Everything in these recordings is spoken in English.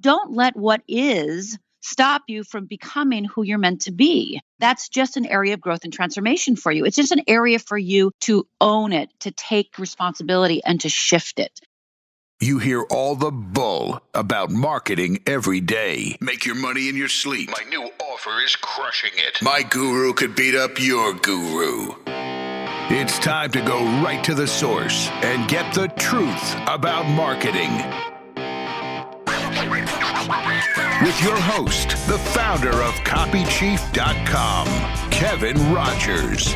don't let what is stop you from becoming who you're meant to be. That's just an area of growth and transformation for you. It's just an area for you to own it, to take responsibility, and to shift it. You hear all the bull about marketing every day. Make your money in your sleep. My new offer is crushing it. My guru could beat up your guru. It's time to go right to the source and get the truth about marketing. With your host, the founder of copychief.com, Kevin Rogers.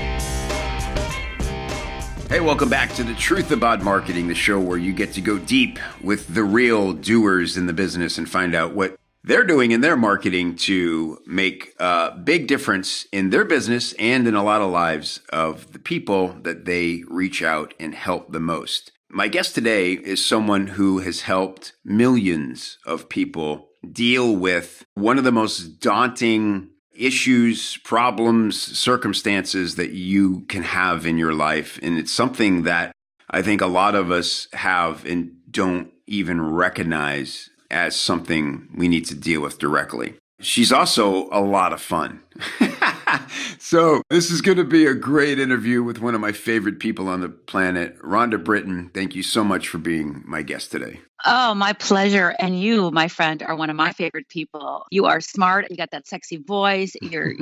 Hey, welcome back to The Truth About Marketing, the show where you get to go deep with the real doers in the business and find out what they're doing in their marketing to make a big difference in their business and in a lot of lives of the people that they reach out and help the most. My guest today is someone who has helped millions of people deal with one of the most daunting issues, problems, circumstances that you can have in your life. And it's something that I think a lot of us have and don't even recognize as something we need to deal with directly. She's also a lot of fun. So this is going to be a great interview with one of my favorite people on the planet, Rhonda Britten. Thank you so much for being my guest today. Oh, my pleasure. And you, my friend, are one of my favorite people. You are smart. You got that sexy voice. You're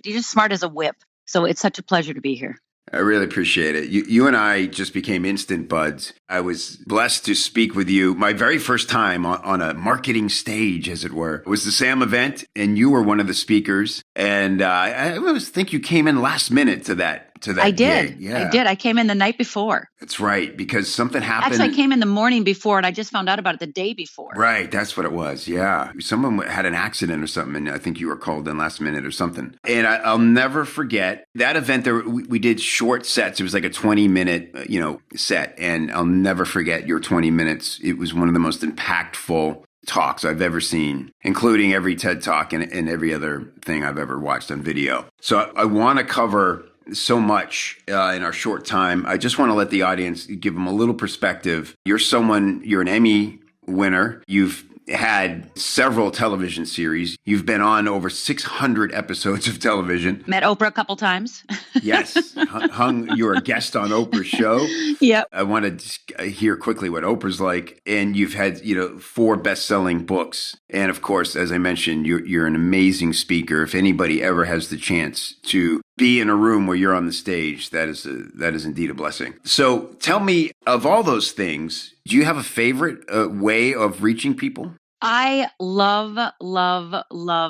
just smart as a whip. So it's such a pleasure to be here. I really appreciate it. You and I just became instant buds. I was blessed to speak with you. My very first time on a marketing stage, as it were, it was the SAM event, and you were one of the speakers. And I always think you came in last minute to that. I did. Gig. Yeah. I did. I came in the night before. That's right, because something happened. Actually, I came in the morning before, and I just found out about it the day before. Right, that's what it was, yeah. Someone had an accident or something, and I think you were called in last minute or something. And I'll never forget that event. We did short sets. It was like a 20-minute, set, and I'll never forget your 20 minutes. It was one of the most impactful talks I've ever seen, including every TED Talk and every other thing I've ever watched on video. So I want to cover so much in our short time. I just want to let the audience give them a little perspective. You're an Emmy winner. You've had several television series. You've been on over 600 episodes of television. Met Oprah a couple times. Yes. You're a guest on Oprah's show. Yep. I want to just hear quickly what Oprah's like. And you've had, 4 best-selling books. And of course, as I mentioned, you're an amazing speaker. If anybody ever has the chance to be in a room where you're on the stage, that is indeed a blessing. So tell me, of all those things, do you have a favorite way of reaching people? I love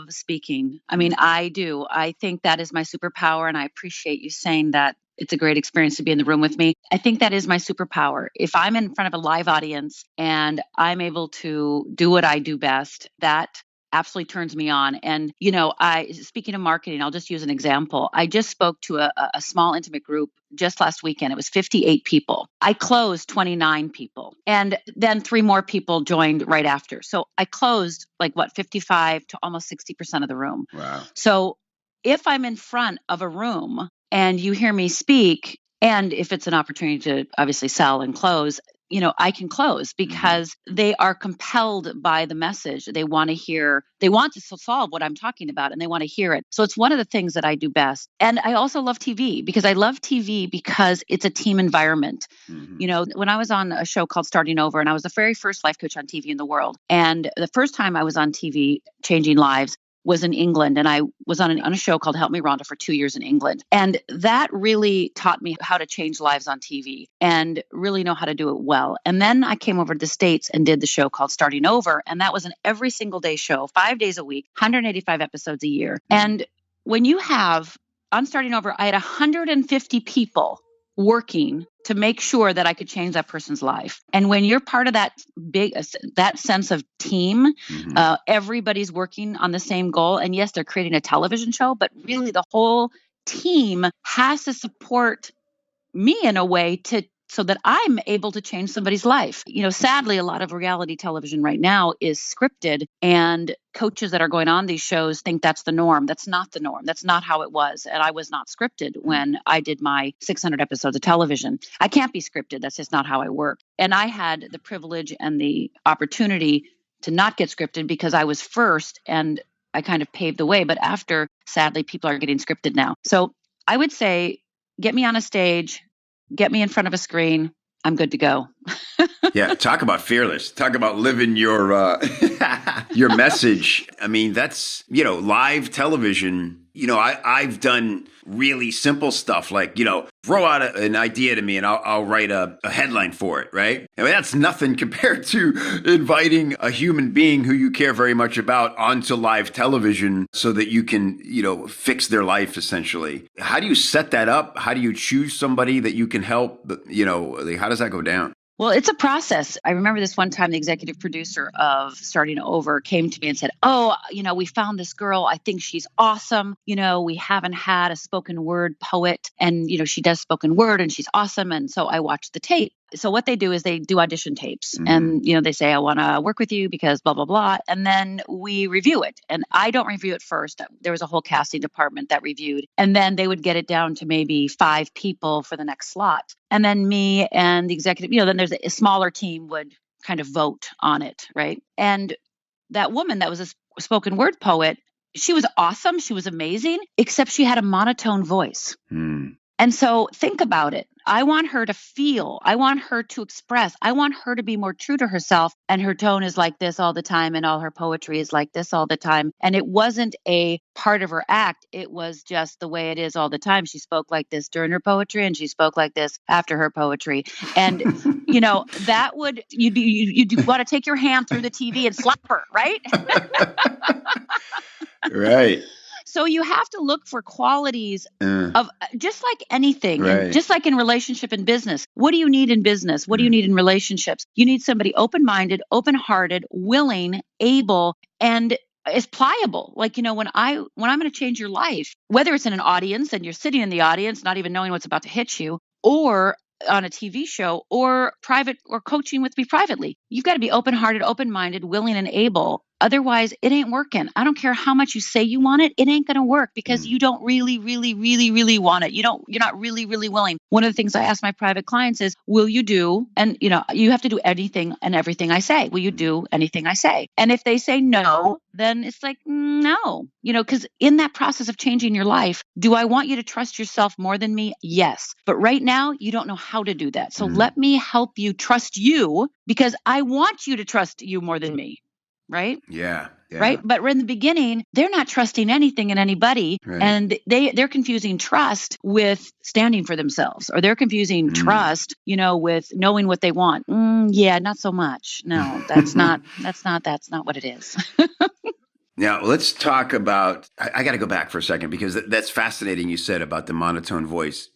speaking. I mean, I do. I think that is my superpower, and I appreciate you saying that. It's a great experience to be in the room with me. I think that is my superpower. If I'm in front of a live audience and I'm able to do what I do best, that absolutely turns me on. And, speaking of marketing, I'll just use an example. I just spoke to a small intimate group just last weekend. It was 58 people. I closed 29 people. And then 3 more people joined right after. So I closed 55 to almost 60% of the room. Wow. So if I'm in front of a room and you hear me speak, and if it's an opportunity to obviously sell and close, I can close because they are compelled by the message. They want to solve what I'm talking about, and they want to hear it. So it's one of the things that I do best. And I also love TV because it's a team environment. Mm-hmm. When I was on a show called Starting Over, and I was the very first life coach on TV in the world. And the first time I was on TV changing lives was in England. And I was on a show called Help Me Rhonda for 2 years in England. And that really taught me how to change lives on TV and really know how to do it well. And then I came over to the States and did the show called Starting Over. And that was an every single day show, 5 days a week, 185 episodes a year. And when you have, on Starting Over, I had 150 people working to make sure that I could change that person's life. And when you're part of that sense of team, everybody's working on the same goal. And yes, they're creating a television show, but really the whole team has to support me in a way so that I'm able to change somebody's life. Sadly, a lot of reality television right now is scripted, and coaches that are going on these shows think that's the norm. That's not the norm. That's not how it was. And I was not scripted when I did my 600 episodes of television. I can't be scripted. That's just not how I work. And I had the privilege and the opportunity to not get scripted because I was first and I kind of paved the way. But after, sadly, people are getting scripted now. So I would say, get me on a stage, get me in front of a screen. I'm good to go. Yeah, talk about fearless. Talk about living your your message. I mean, that's, live television. I've done really simple stuff like, throw out an idea to me and I'll write a headline for it, right? I mean, that's nothing compared to inviting a human being who you care very much about onto live television so that you can, fix their life essentially. How do you set that up? How do you choose somebody that you can help? How does that go down? Well, it's a process. I remember this one time the executive producer of Starting Over came to me and said, we found this girl. I think she's awesome. We haven't had a spoken word poet and, she does spoken word and she's awesome. And so I watched the tape. So what they do is they do audition tapes and, they say, I want to work with you because blah, blah, blah. And then we review it. And I don't review it first. There was a whole casting department that reviewed. And then they would get it down to maybe 5 people for the next slot. And then me and the executive, then there's a smaller team would kind of vote on it. Right. And that woman that was a spoken word poet, she was awesome. She was amazing, except she had a monotone voice. And so think about it. I want her to feel. I want her to express. I want her to be more true to herself. And her tone is like this all the time. And all her poetry is like this all the time. And it wasn't a part of her act. It was just the way it is all the time. She spoke like this during her poetry and she spoke like this after her poetry. And, that would, you'd want to take your hand through the TV and slap her, right? Right. So you have to look for qualities of just like anything, right. And just like in relationship and business. What do you need in business? What do you need in relationships? You need somebody open-minded, open-hearted, willing, able, and is pliable. Like, when I'm going to change your life, whether it's in an audience and you're sitting in the audience, not even knowing what's about to hit you, or on a TV show or private or coaching with me privately, you've got to be open-hearted, open-minded, willing, and able. Otherwise, it ain't working. I don't care how much you say you want it. It ain't going to work because you don't really, really, really, really want it. You're not really, really willing. One of the things I ask my private clients is, will you do, and you have to do anything and everything I say. Will you do anything I say? And if they say no, then it's like, no, because in that process of changing your life, do I want you to trust yourself more than me? Yes. But right now, you don't know how to do that. So let me help you trust you because I want you to trust you more than me. Right? Yeah. Right. But in the beginning, they're not trusting anything and anybody. Right. And they're confusing trust with standing for themselves, or they're confusing trust, with knowing what they want. Yeah, not so much. No, that's not what it is. Now, let's talk about, I got to go back for a second because that's fascinating you said about the monotone voice.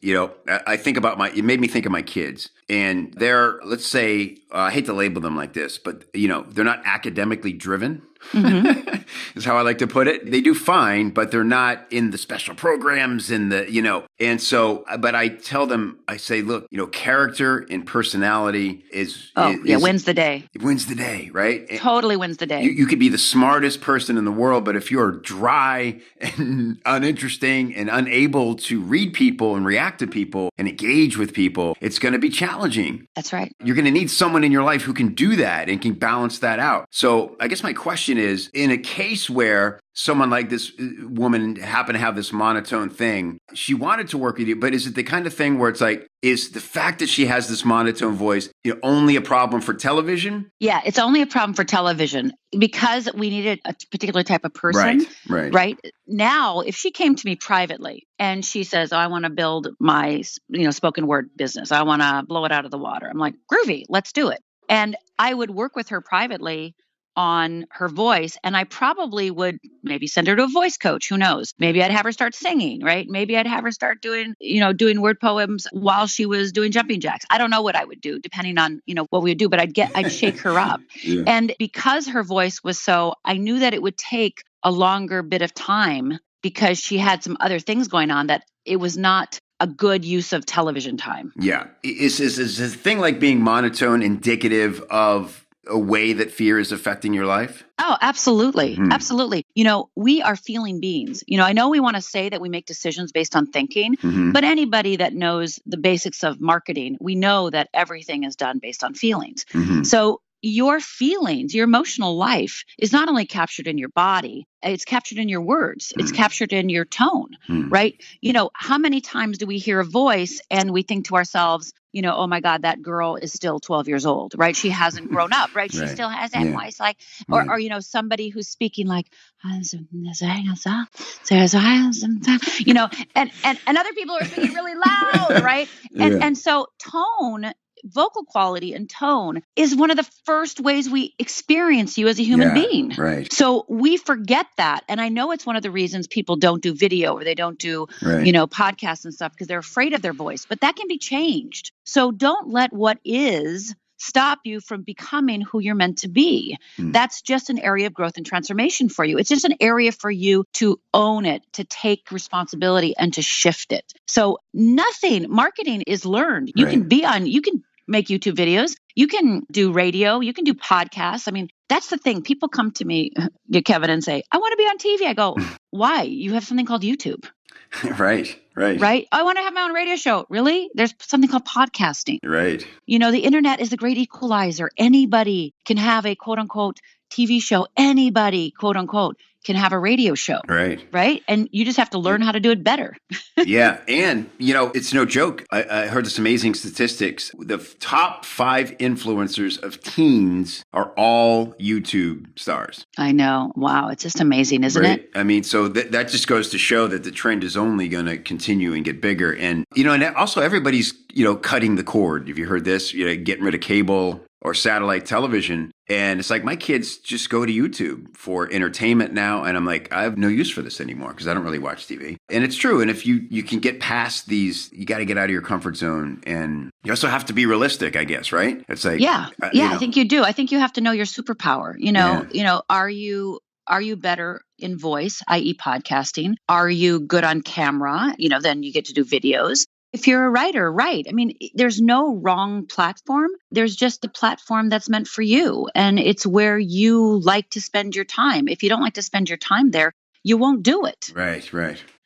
I think about it made me think of my kids. And they're, let's say, I hate to label them like this, but, they're not academically driven, is how I like to put it. They do fine, but they're not in the special programs and and so, but I tell them, I say, look, character and personality wins the day. It wins the day, right? Totally wins the day. You could be the smartest person in the world, but if you're dry and uninteresting and unable to read people and react to people and engage with people, it's going to be challenging. That's right. You're going to need someone in your life who can do that and can balance that out. So I guess my question is, in a case where someone like this woman happened to have this monotone thing, she wanted to work with you, but is it the kind of thing where it's like, is the fact that she has this monotone voice only a problem for television? Yeah, it's only a problem for television because we needed a particular type of person. Right. Now, if she came to me privately and she says, I want to build my, spoken word business. I want to blow it out of the water. I'm like, groovy, let's do it. And I would work with her privately on her voice. And I probably would maybe send her to a voice coach. Who knows? Maybe I'd have her start singing, right? Maybe I'd have her start doing word poems while she was doing jumping jacks. I don't know what I would do depending on, what we would do, but I'd shake her up. Yeah. And because her voice was I knew that it would take a longer bit of time because she had some other things going on that it was not a good use of television time. Yeah. Is a thing like being monotone indicative of a way that fear is affecting your life? Oh, absolutely. Mm-hmm. Absolutely. We are feeling beings. I know we want to say that we make decisions based on thinking, but anybody that knows the basics of marketing, we know that everything is done based on feelings. So your feelings, your emotional life is not only captured in your body, it's captured in your words, it's captured in your tone, right? How many times do we hear a voice and we think to ourselves, oh my God, that girl is still 12 years old, right? She hasn't grown up, right? She Right. still has that Yeah. voice, like, Right. or somebody who's speaking like, and other people are speaking really loud, right? Yeah. And so vocal quality and tone is one of the first ways we experience you as a human being. Right. So we forget that. And I know it's one of the reasons people don't do video or they don't do, Right. podcasts and stuff because they're afraid of their voice, but that can be changed. So don't let what is stop you from becoming who you're meant to be. That's just an area of growth and transformation for you. It's just an area for you to own it, to take responsibility and to shift it. So marketing is learned. You can make YouTube videos. You can do radio. You can do podcasts. I mean, that's the thing. People come to me, Kevin, and say, I want to be on TV. I go, why? You have something called YouTube. Right. I want to have my own radio show. Really? There's something called podcasting. Right. The internet is the great equalizer. Anybody can have a quote unquote TV show. Anybody, quote unquote, can have a radio show. Right. And you just have to learn how to do it better. Yeah. And, it's no joke. I heard this amazing statistics. The top 5 influencers of teens are all YouTube stars. I know. Wow. It's just amazing, isn't it? I mean, so that just goes to show that the trend is only going to continue and get bigger. And, and also everybody's, cutting the cord. Have you heard this? Getting rid of cable or satellite television. And it's like, my kids just go to YouTube for entertainment now. And I'm like, I have no use for this anymore because I don't really watch TV. And it's true. And if you can get past these, you got to get out of your comfort zone. And you also have to be realistic, I guess, right? It's like, I think you do. I think you have to know your superpower. Are you better in voice, i.e. podcasting? Are you good on camera? Then you get to do videos. If you're a writer, write. I mean, there's no wrong platform. There's just a platform that's meant for you. And it's where you like to spend your time. If you don't like to spend your time there, you won't do it. Right.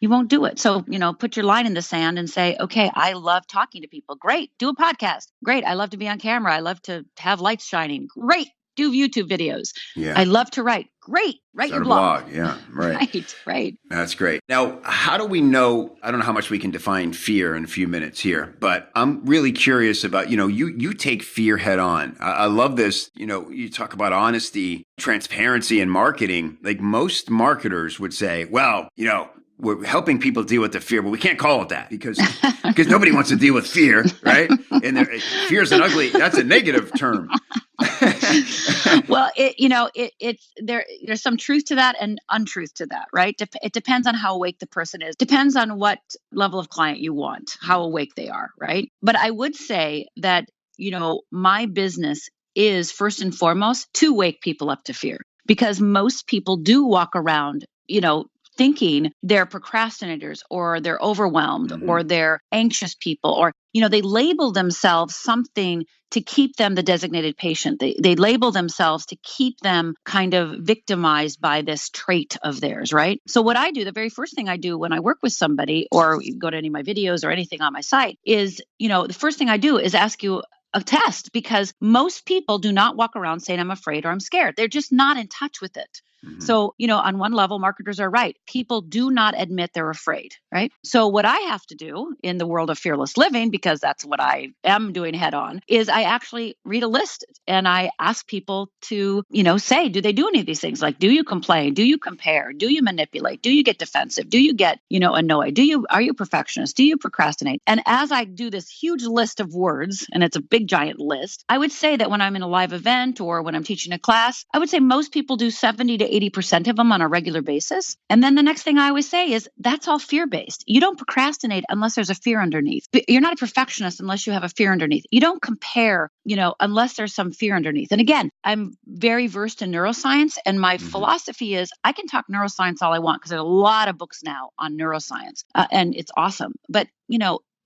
You won't do it. So, put your line in the sand and say, okay, I love talking to people. Great. Do a podcast. Great. I love to be on camera. I love to have lights shining. Great. Do YouTube videos. Yeah. I love to write. Great. Write your blog. Yeah. Right. Right. That's great. Now, how do we know? I don't know how much we can define fear in a few minutes here, but I'm really curious about, you take fear head on. I love this. You talk about honesty, transparency in marketing. Like most marketers would say, well, we're helping people deal with the fear, but we can't call it that because nobody wants to deal with fear, right? And fear is that's a negative term. Well, there's some truth to that and untruth to that, right? It depends on how awake the person is. Depends on what level of client you want, how awake they are, right? But I would say that, my business is first and foremost to wake people up to fear because most people do walk around, thinking they're procrastinators or they're overwhelmed or they're anxious people or, they label themselves something to keep them the designated patient. They label themselves to keep them kind of victimized by this trait of theirs, right? So what I do, the very first thing I do when I work with somebody or go to any of my videos or anything on my site is, the first thing I do is ask you a test because most people do not walk around saying I'm afraid or I'm scared. They're just not in touch with it. So, on one level, marketers are right. People do not admit they're afraid, right? So what I have to do in the world of fearless living, because that's what I am doing head on, is I actually read a list and I ask people to, say, do they do any of these things? Like, do you complain? Do you compare? Do you manipulate? Do you get defensive? Do you get, annoyed? Are you a perfectionist? Do you procrastinate? And as I do this huge list of words, and it's a big giant list, I would say that when I'm in a live event or when I'm teaching a class, I would say most people do 70 to 80% of them on a regular basis. And then the next thing I always say is that's all fear-based. You don't procrastinate unless there's a fear underneath. You're not a perfectionist unless you have a fear underneath. You don't compare, unless there's some fear underneath. And again, I'm very versed in neuroscience. And my philosophy is I can talk neuroscience all I want because there's a lot of books now on neuroscience and it's awesome. But,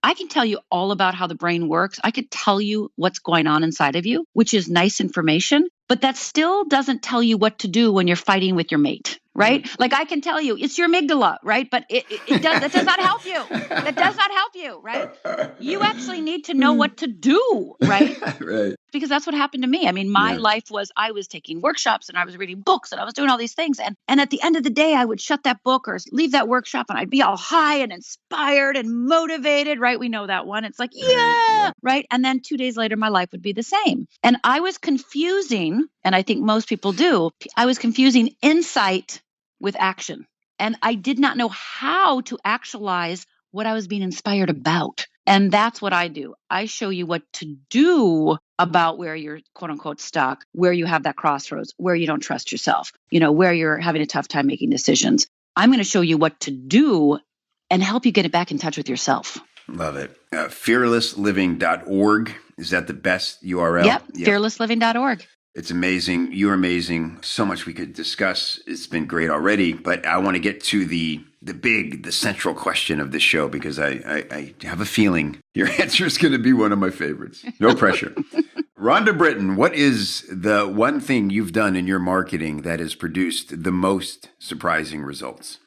I can tell you all about how the brain works. I could tell you what's going on inside of you, which is nice information, but that still doesn't tell you what to do when you're fighting with your mate, right? Like I can tell you it's your amygdala, right? But that does not help you. That does not help you, right? You actually need to know what to do, right? Right. because that's what happened to me. I mean, my life was, I was taking workshops and I was reading books and I was doing all these things. And at the end of the day, I would shut that book or leave that workshop and I'd be all high and inspired and motivated, right? We know that one. It's like, yeah, right? And then 2 days later, my life would be the same. And I was confusing, and I think most people do, I was confusing insight with action. And I did not know how to actualize what I was being inspired about. And that's what I do. I show you what to do about where you're quote unquote stuck, where you have that crossroads, where you don't trust yourself, where you're having a tough time making decisions. I'm going to show you what to do and help you get it back in touch with yourself. Love it. Fearlessliving.org. Is that the best URL? Yep. Fearlessliving.org. It's amazing. You're amazing. So much we could discuss. It's been great already, but I want to get to the central question of the show, because I have a feeling your answer is going to be one of my favorites. No pressure. Rhonda Britten, what is the one thing you've done in your marketing that has produced the most surprising results?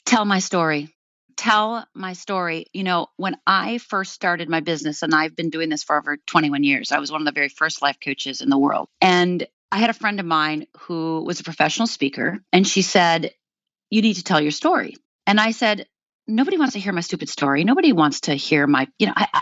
Tell my story. Tell my story. When I first started my business, and I've been doing this for over 21 years, I was one of the very first life coaches in the world. And I had a friend of mine who was a professional speaker, and she said, you need to tell your story. And I said, nobody wants to hear my stupid story. Nobody wants to hear my,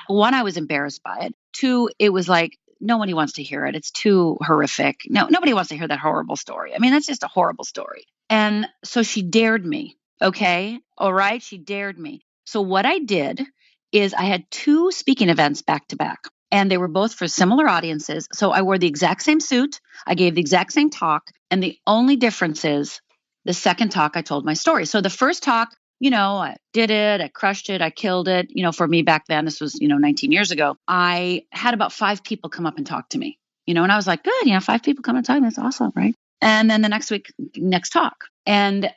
one, I was embarrassed by it. Two, it was like, nobody wants to hear it. It's too horrific. No, nobody wants to hear that horrible story. I mean, that's just a horrible story. And so she dared me. Okay. All right. She dared me. So what I did is I had 2 speaking events back to back, and they were both for similar audiences. So I wore the exact same suit. I gave the exact same talk. And the only difference is the second talk, I told my story. So the first talk, I did it. I crushed it. I killed it. For me back then, this was, 19 years ago, I had about 5 people come up and talk to me, and I was like, good, 5 people come and talk. That's awesome. Right. And then the next week, next talk. And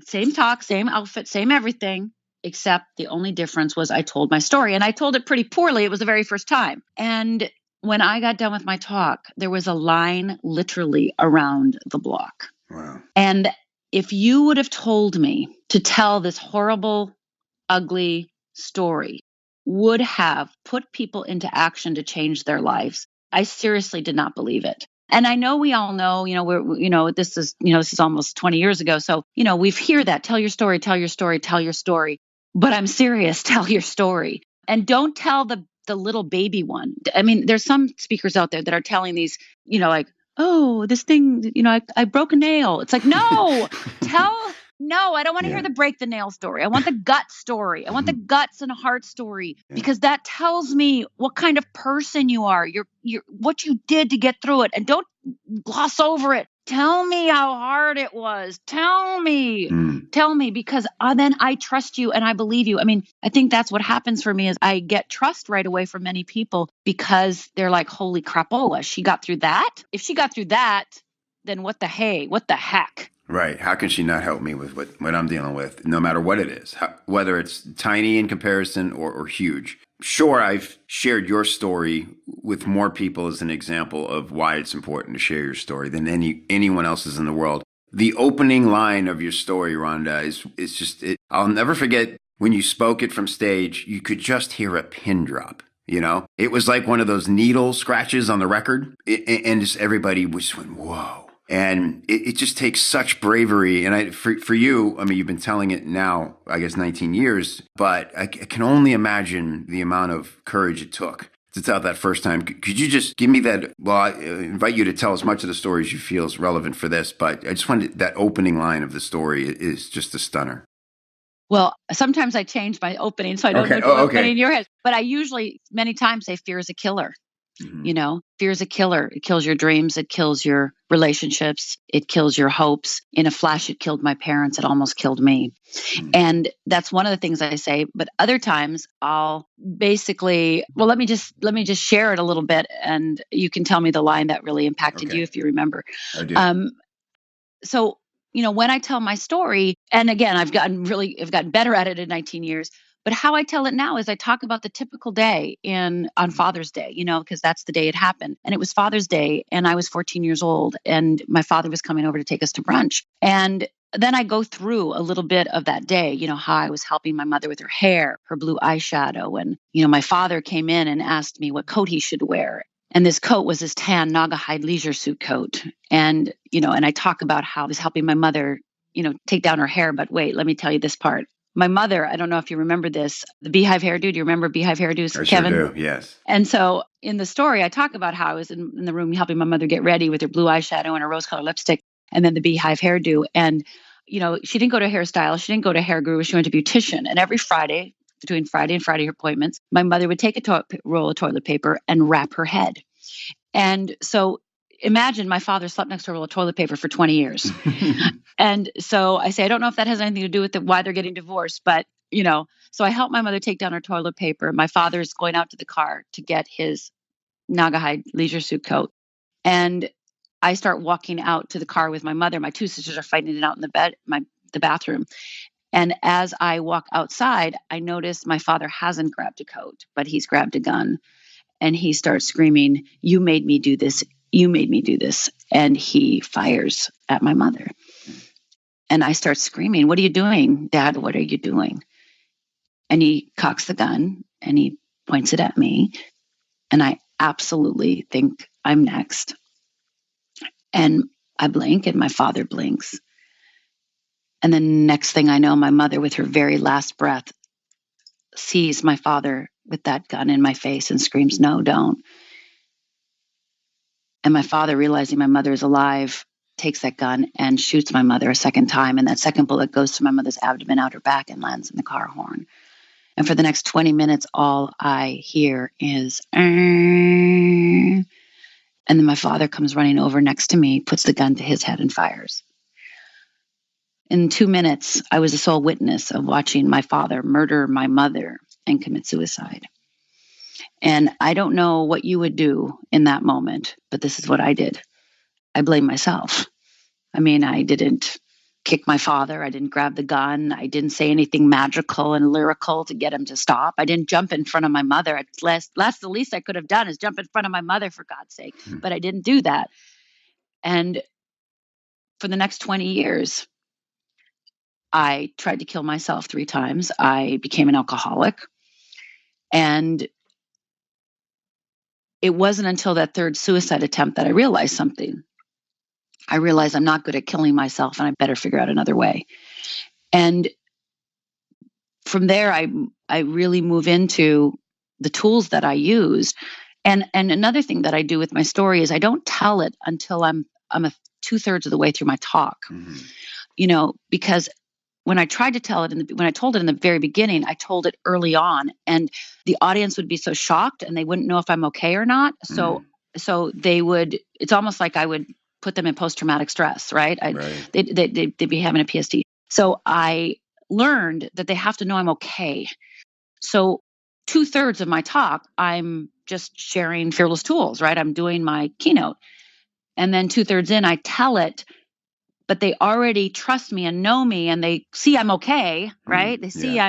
same talk, same outfit, same everything, except the only difference was I told my story, and I told it pretty poorly. It was the very first time. And when I got done with my talk, there was a line literally around the block. Wow. And if you would have told me to tell this horrible, ugly story would have put people into action to change their lives, I seriously did not believe it. And I know we all know, this is almost 20 years ago. So, we've heard that, tell your story, tell your story, tell your story. But I'm serious, tell your story. And don't tell the little baby one. I mean, there's some speakers out there that are telling these, like, oh, this thing, I broke a nail. It's like, no, no, I don't want to hear the break the nail story. I want the gut story. I want the guts and heart story, because that tells me what kind of person you are, what you did to get through it. And don't gloss over it. Tell me how hard it was. Tell me, because then I trust you and I believe you. I mean, I think that's what happens for me is I get trust right away from many people, because they're like, holy crapola, she got through that. If she got through that, then what the heck? Right. How can she not help me with what I'm dealing with, no matter what it is, whether it's tiny in comparison or huge? Sure, I've shared your story with more people as an example of why it's important to share your story than anyone else's in the world. The opening line of your story, Rhonda, is just, I'll never forget when you spoke it from stage. You could just hear a pin drop. It was like one of those needle scratches on the record, and just everybody just went, whoa. And it just takes such bravery. And for you, I mean, you've been telling it now, I guess, 19 years, but I can only imagine the amount of courage it took to tell it that first time. Could you just give me that? Well, I invite you to tell as much of the story as you feel is relevant for this, but I just wanted that opening line of the story is just a stunner. Well, sometimes I change my opening, so I don't know what's going in your head. But I usually, many times, say fear is a killer. Mm-hmm. Fear is a killer. It kills your dreams. It kills your relationships. It kills your hopes. In a flash, it killed my parents. It almost killed me. Mm-hmm. And that's one of the things I say. But other times I'll basically, let me just share it a little bit, and you can tell me the line that really impacted you if you remember. I do. So, when I tell my story, and again, I've gotten better at it in 19 years. But how I tell it now is I talk about the typical day on Father's Day, because that's the day it happened. And it was Father's Day, and I was 14 years old, and my father was coming over to take us to brunch. And then I go through a little bit of that day, how I was helping my mother with her hair, her blue eyeshadow. And, my father came in and asked me what coat he should wear. And this coat was this tan Naugahyde leisure suit coat. And, and I talk about how I was helping my mother, take down her hair. But wait, let me tell you this part. My mother, I don't know if you remember this, the beehive hairdo. Do you remember beehive hairdos, I Kevin? sure do, yes. And so in the story, I talk about how I was in the room helping my mother get ready with her blue eyeshadow and her rose-colored lipstick and then the beehive hairdo. And, she didn't go to a hairstylist. She didn't go to a hair guru. She went to a beautician. And every Friday, between Friday and Friday appointments, my mother would take a roll of toilet paper and wrap her head. And so imagine my father slept next to a roll of toilet paper for 20 years. And so I say, I don't know if that has anything to do with why they're getting divorced, but, so I helped my mother take down her toilet paper. My father's going out to the car to get his Naugahyde leisure suit coat. And I start walking out to the car with my mother. My two sisters are fighting it out in the bathroom. And as I walk outside, I notice my father hasn't grabbed a coat, but he's grabbed a gun. And he starts screaming, "You made me do this. You made me do this." And he fires at my mother. And I start screaming, "What are you doing, Dad? What are you doing?" And he cocks the gun and he points it at me. And I absolutely think I'm next. And I blink and my father blinks. And the next thing I know, my mother, with her very last breath, sees my father with that gun in my face and screams, "No, don't." And my father, realizing my mother is alive, takes that gun and shoots my mother a second time. And that second bullet goes through my mother's abdomen, out her back, and lands in the car horn. And for the next 20 minutes, all I hear is, and then my father comes running over next to me, puts the gun to his head and fires. In 2 minutes, I was the sole witness of watching my father murder my mother and commit suicide. And I don't know what you would do in that moment, but this is what I did. I blame myself. I mean, I didn't kick my father. I didn't grab the gun. I didn't say anything magical and lyrical to get him to stop. I didn't jump in front of my mother. That's the least I could have done, is jump in front of my mother, for God's sake. But I didn't do that. And for the next 20 years, I tried to kill myself 3 times. I became an alcoholic. And it wasn't until that third suicide attempt that I realized something. I realized I'm not good at killing myself and I better figure out another way. And from there, I really move into the tools that I use. And another thing that I do with my story is I don't tell it until I'm a 2/3 of the way through my talk, because when I tried to tell it when I told it in the very beginning, I told it early on, and the audience would be so shocked and they wouldn't know if I'm okay or not. So they would, it's almost like I would put them in post-traumatic stress, right? Right. They'd be having a PSD. So I learned that they have to know I'm okay. So 2/3 of my talk, I'm just sharing fearless tools, right? I'm doing my keynote. And then 2/3 in, I tell it, but they already trust me and know me, and they see I'm okay, right? They see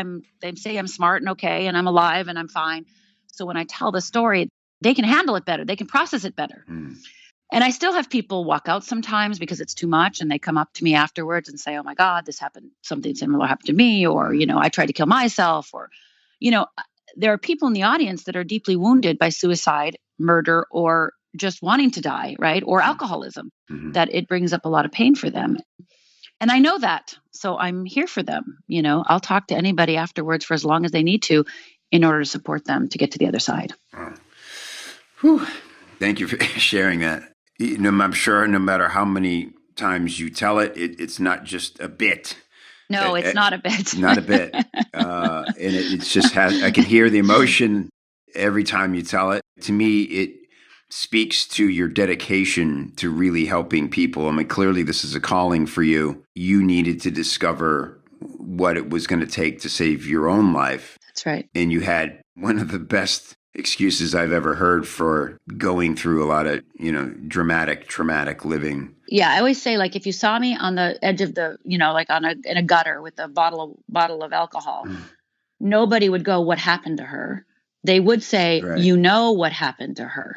they say I'm smart and okay, and I'm alive and I'm fine. So when I tell the story, they can handle it better. They can process it better. And I still have people walk out sometimes because it's too much, and they come up to me afterwards and say, "Oh my God, this happened. Something similar happened to me," or, "I tried to kill myself," or, there are people in the audience that are deeply wounded by suicide, murder, or just wanting to die, right? Or alcoholism, that it brings up a lot of pain for them. And I know that. So I'm here for them. I'll talk to anybody afterwards for as long as they need to in order to support them to get to the other side. Whew. Thank you for sharing that. I'm sure no matter how many times you tell it, it's not just a bit. No, it's not a bit. Not a bit. And it's just I can hear the emotion every time you tell it. To me, it speaks to your dedication to really helping people. I mean, clearly this is a calling for you. You needed to discover what it was going to take to save your own life. That's right. And you had one of the best excuses I've ever heard for going through a lot of, traumatic living. Yeah, I always say, like, if you saw me on the edge of the, like in a gutter with a bottle of alcohol, nobody would go, "What happened to her?" They would say, right. What happened to her,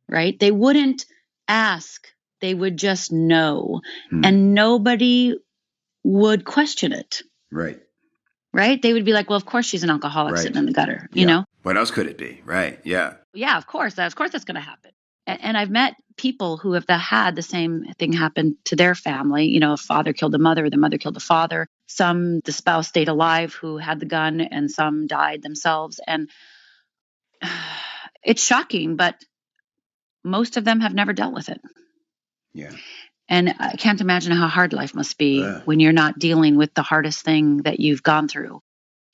right? They wouldn't ask. They would just know, and nobody would question it. Right. Right? They would be like, "Well, of course she's an alcoholic sitting in the gutter," you know? What else could it be? Right. Yeah. Yeah, of course. Of course that's going to happen. And I've met people who have had the same thing happen to their family. You know, a father killed the mother killed the father. Some, the spouse stayed alive who had the gun, and some died themselves. And it's shocking, but most of them have never dealt with it. Yeah. And I can't imagine how hard life must be when you're not dealing with the hardest thing that you've gone through,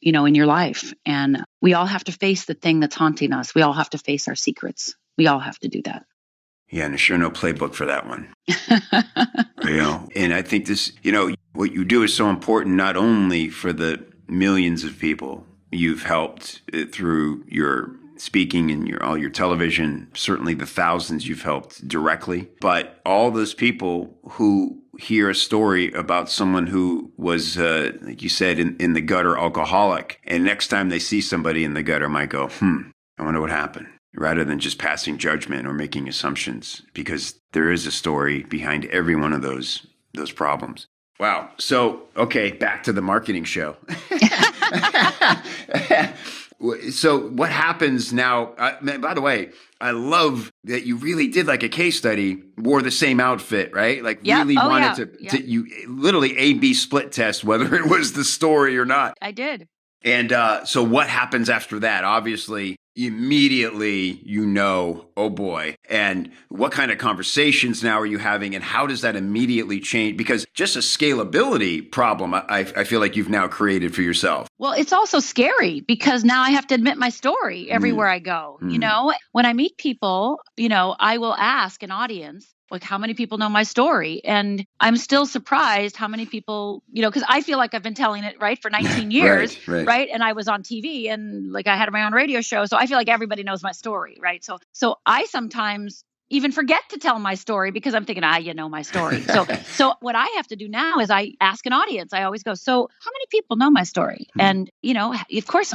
you know, in your life. And we all have to face the thing that's haunting us. We all have to face our secrets. We all have to do that. Yeah, and there's sure no playbook for that one. You know, and I think this, you know, what you do is so important, not only for the millions of people you've helped through your speaking and all your television, certainly the thousands you've helped directly, but all those people who hear a story about someone who was, like you said, in the gutter alcoholic, and next time they see somebody in the gutter might go, I wonder what happened, rather than just passing judgment or making assumptions, because there is a story behind every one of those problems. Wow. So, okay, back to the marketing show. So what happens now? By the way, I love that you really did like a case study, wore the same outfit, right? Like really wanted to you literally A/B split test whether it was the story or not. I did. And so what happens after that? Obviously, immediately, you know, oh boy. And what kind of conversations now are you having, and how does that immediately change? Because just a scalability problem, I feel like you've now created for yourself. Well, it's also scary because now I have to admit my story everywhere I go. You know, when I meet people, you know, I will ask an audience, like, how many people know my story? And I'm still surprised how many people, you know, because I feel like I've been telling it, right, for 19 years, right? And I was on TV and like I had my own radio show. So I feel like everybody knows my story, right? So I sometimes even forget to tell my story because I'm thinking, you know my story. So what I have to do now is I ask an audience. I always go, so how many people know my story? And, you know, of course,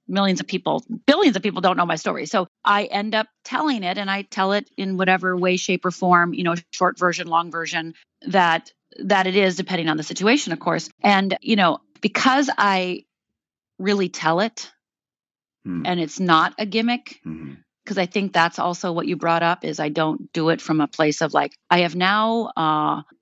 millions of people, billions of people don't know my story. So I end up telling it, and I tell it in whatever way, shape, or form, you know, short version, long version, that it is, depending on the situation, of course. And, you know, because I really tell it and it's not a gimmick, because I think that's also what you brought up, is I don't do it from a place of like, I have now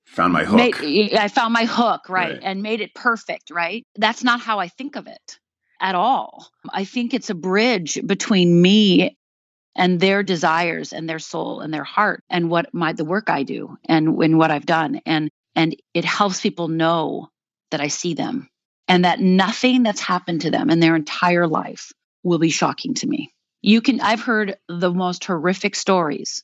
found my hook. I found my hook, right? And made it perfect, right? That's not how I think of it at all. I think it's a bridge between me and their desires and their soul and their heart and the work I do and what I've done. And it helps people know that I see them and that nothing that's happened to them in their entire life will be shocking to me. I've heard the most horrific stories,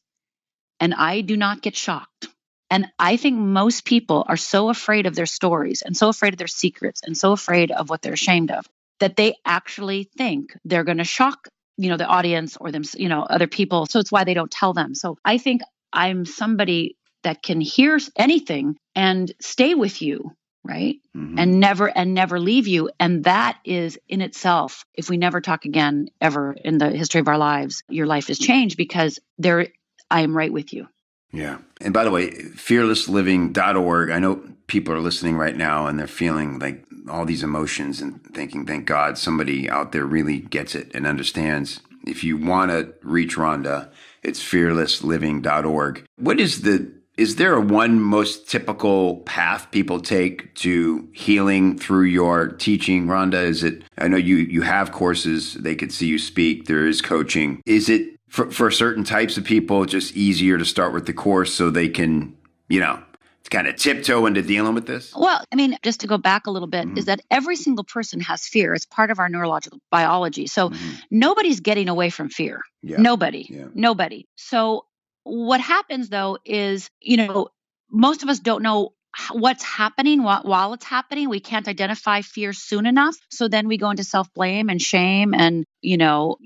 and I do not get shocked. And I think most people are so afraid of their stories and so afraid of their secrets and so afraid of what they're ashamed of that they actually think they're going to shock, you know, the audience or them, you know, other people. So it's why they don't tell them. So I think I'm somebody that can hear anything and stay with you, right? And never leave you. And that is in itself, if we never talk again ever in the history of our lives, your life has changed because I am right with you. Yeah. And by the way, fearlessliving.org, I know people are listening right now and they're feeling like all these emotions and thinking, thank God somebody out there really gets it and understands. If you want to reach Rhonda, it's fearlessliving.org. Is there a one most typical path people take to healing through your teaching, Rhonda? I know you have courses, they could see you speak, there is coaching. Is it for certain types of people just easier to start with the course so they can, you know, kind of tiptoe into dealing with this? Well, I mean, just to go back a little bit, is that every single person has fear. It's part of our neurological biology. So nobody's getting away from fear. Yeah. Nobody. So what happens though is, you know, most of us don't know what's happening while it's happening. We can't identify fear soon enough. So then we go into self-blame and shame and, you know,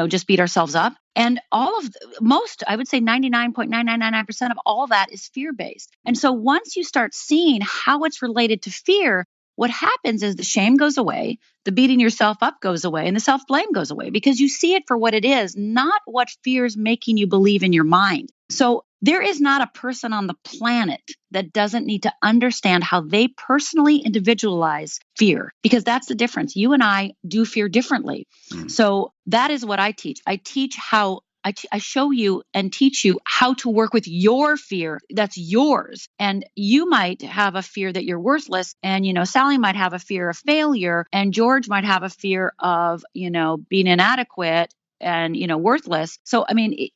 just beat ourselves up. And I would say 99.9999% of all that is fear-based. And so once you start seeing how it's related to fear, what happens is the shame goes away, the beating yourself up goes away, and the self-blame goes away because you see it for what it is, not what fear is making you believe in your mind. So there is not a person on the planet that doesn't need to understand how they personally individualize fear, because that's the difference. You and I do fear differently. So that is what I teach. I teach how I show you and teach you how to work with your fear that's yours. And you might have a fear that you're worthless. And, Sally might have a fear of failure. And George might have a fear of, being inadequate and, worthless. So, I mean,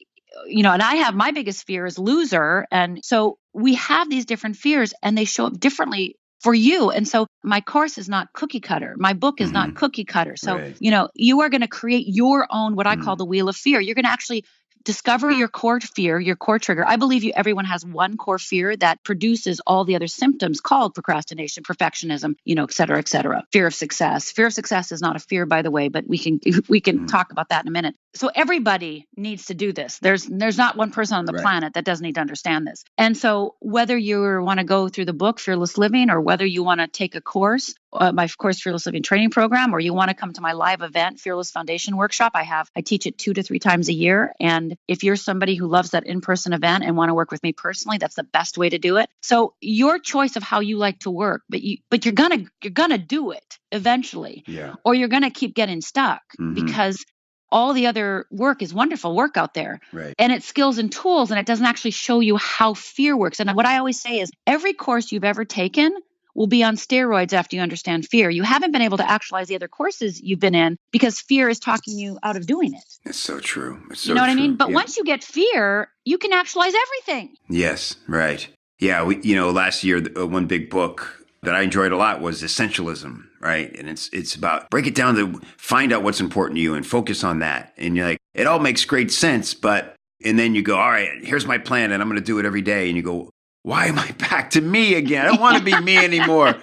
and I have my biggest fear is loser. And so we have these different fears and they show up differently for you. And so my course is not cookie cutter. My book is not cookie cutter. So, Right. You are going to create your own, what I call the wheel of fear. You're going to actually discover your core fear, your core trigger. I believe everyone has one core fear that produces all the other symptoms called procrastination, perfectionism, et cetera, et cetera. Fear of success. Fear of success is not a fear, by the way, but we can talk about that in a minute. So everybody needs to do this. There's not one person on the planet that doesn't need to understand this. And so whether you want to go through the book, Fearless Living, or whether you want to take a course, my course, Fearless Living Training Program, or you want to come to my live event, Fearless Foundation Workshop, I teach it 2 to 3 times a year. And if you're somebody who loves that in-person event and want to work with me personally, that's the best way to do it. So your choice of how you like to work, but you're gonna do it eventually, or you're gonna keep getting stuck because all the other work is wonderful work out there. Right. And it's skills and tools, and it doesn't actually show you how fear works. And what I always say is every course you've ever taken will be on steroids after you understand fear. You haven't been able to actualize the other courses you've been in because fear is talking you out of doing it. It's so true. It's so you know what I mean? true. But once you get fear, you can actualize everything. Yes, right. Yeah, last year, one big book that I enjoyed a lot was Essentialism, right? And it's about break it down to find out what's important to you and focus on that. And you're like, it all makes great sense, and then you go, all right, here's my plan and I'm going to do it every day. And you go, why am I back to me again? I don't want to be me anymore.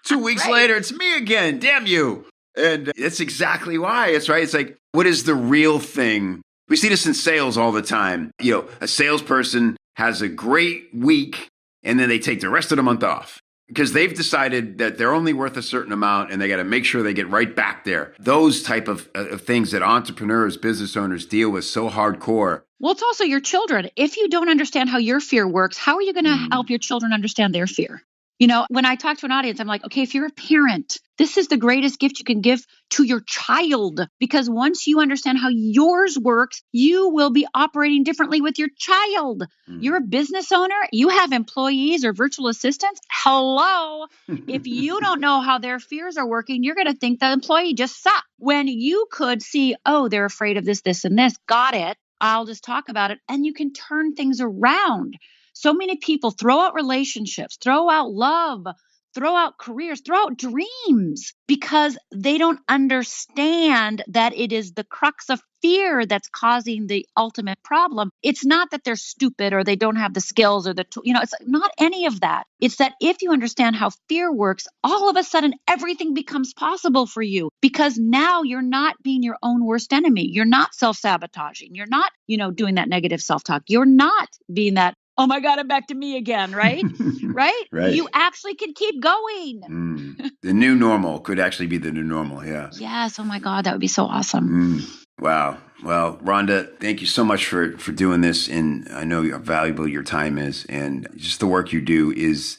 2 weeks later, it's me again. Damn you. And that's exactly why. It's right. It's like, what is the real thing? We see this in sales all the time. A salesperson has a great week and then they take the rest of the month off because they've decided that they're only worth a certain amount and they got to make sure they get right back there. Those type of things that entrepreneurs, business owners deal with so hardcore. Well, it's also your children. If you don't understand how your fear works, how are you going to help your children understand their fear? When I talk to an audience, I'm like, okay, if you're a parent, this is the greatest gift you can give to your child, because once you understand how yours works, you will be operating differently with your child. You're a business owner. You have employees or virtual assistants. Hello. If you don't know how their fears are working, you're going to think the employee just sucks. When you could see, oh, they're afraid of this, this, and this. Got it. I'll just talk about it. And you can turn things around. So many people throw out relationships, throw out love, throw out careers, throw out dreams because they don't understand that it is the crux of fear that's causing the ultimate problem. It's not that they're stupid or they don't have the skills or it's not any of that. It's that if you understand how fear works, all of a sudden everything becomes possible for you because now you're not being your own worst enemy. You're not self-sabotaging. You're not, doing that negative self-talk. You're not being that, oh my God, I'm back to me again, right? Right? You actually can keep going. The new normal could actually be the new normal, yeah. Yes, oh my God, that would be so awesome. Wow. Well, Rhonda, thank you so much for doing this. And I know how valuable your time is. And just the work you do is,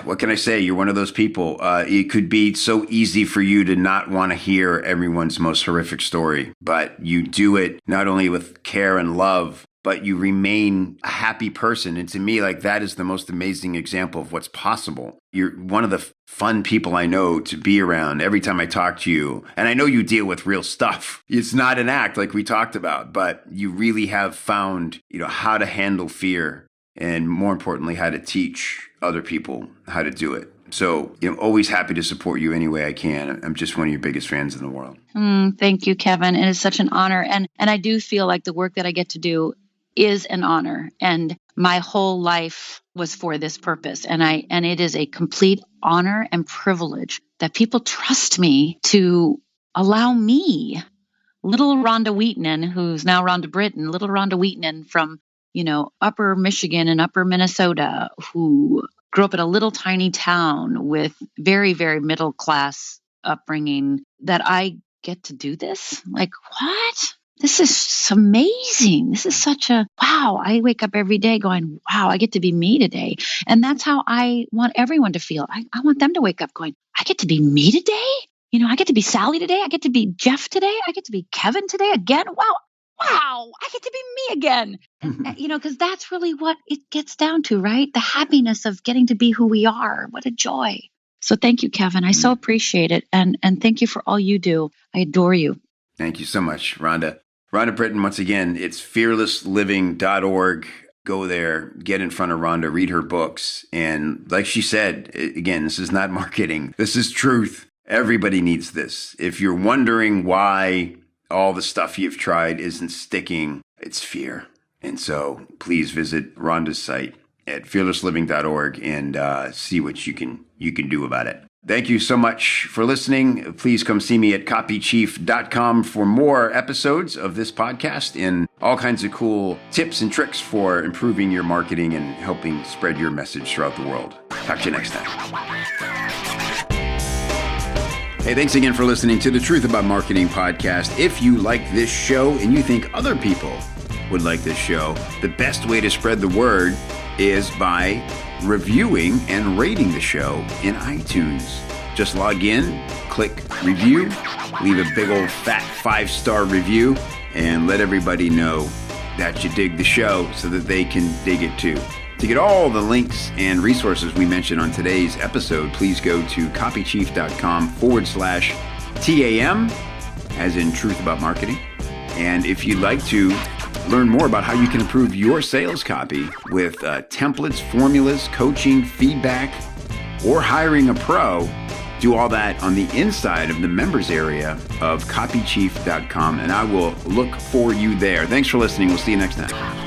what can I say? You're one of those people. It could be so easy for you to not want to hear everyone's most horrific story. But you do it not only with care and love, but you remain a happy person. And to me, that is the most amazing example of what's possible. You're one of the fun people I know to be around every time I talk to you. And I know you deal with real stuff. It's not an act like we talked about, but you really have found, how to handle fear and more importantly, how to teach other people how to do it. So, always happy to support you any way I can. I'm just one of your biggest fans in the world. Thank you, Kevin. It is such an honor. And I do feel like the work that I get to do is an honor. And my whole life was for this purpose. And it is a complete honor and privilege that people trust me to allow me, little Rhonda Wheaton, who's now Rhonda Britten, little Rhonda Wheaton from, upper Michigan and upper Minnesota, who grew up in a little tiny town with very, very middle class upbringing, that I get to do this? Like, what? This is amazing. This is such a, wow. I wake up every day going, wow, I get to be me today. And that's how I want everyone to feel. I want them to wake up going, I get to be me today. I get to be Sally today. I get to be Jeff today. I get to be Kevin today again. Wow. wow, I get to be me again. Because that's really what it gets down to, right? The happiness of getting to be who we are. What a joy. So thank you, Kevin. I so appreciate it. And thank you for all you do. I adore you. Thank you so much, Rhonda. Rhonda Britten, once again, it's fearlessliving.org. Go there, get in front of Rhonda, read her books. And like she said, again, this is not marketing. This is truth. Everybody needs this. If you're wondering why all the stuff you've tried isn't sticking, it's fear. And so please visit Rhonda's site at fearlessliving.org and see what you can do about it. Thank you so much for listening. Please come see me at copychief.com for more episodes of this podcast and all kinds of cool tips and tricks for improving your marketing and helping spread your message throughout the world. Talk to you next time. Hey, thanks again for listening to the Truth About Marketing podcast. If you like this show and you think other people would like this show, the best way to spread the word is by reviewing and rating the show in iTunes. Just log in, click review, leave a big old fat 5-star review, and let everybody know that you dig the show so that they can dig it too. To get all the links and resources we mentioned on today's episode, please go to copychief.com/TAM, as in Truth About Marketing. And if you'd like to learn more about how you can improve your sales copy with templates, formulas, coaching, feedback, or hiring a pro, do all that on the inside of the members area of copychief.com, and I will look for you there. Thanks for listening. We'll see you next time.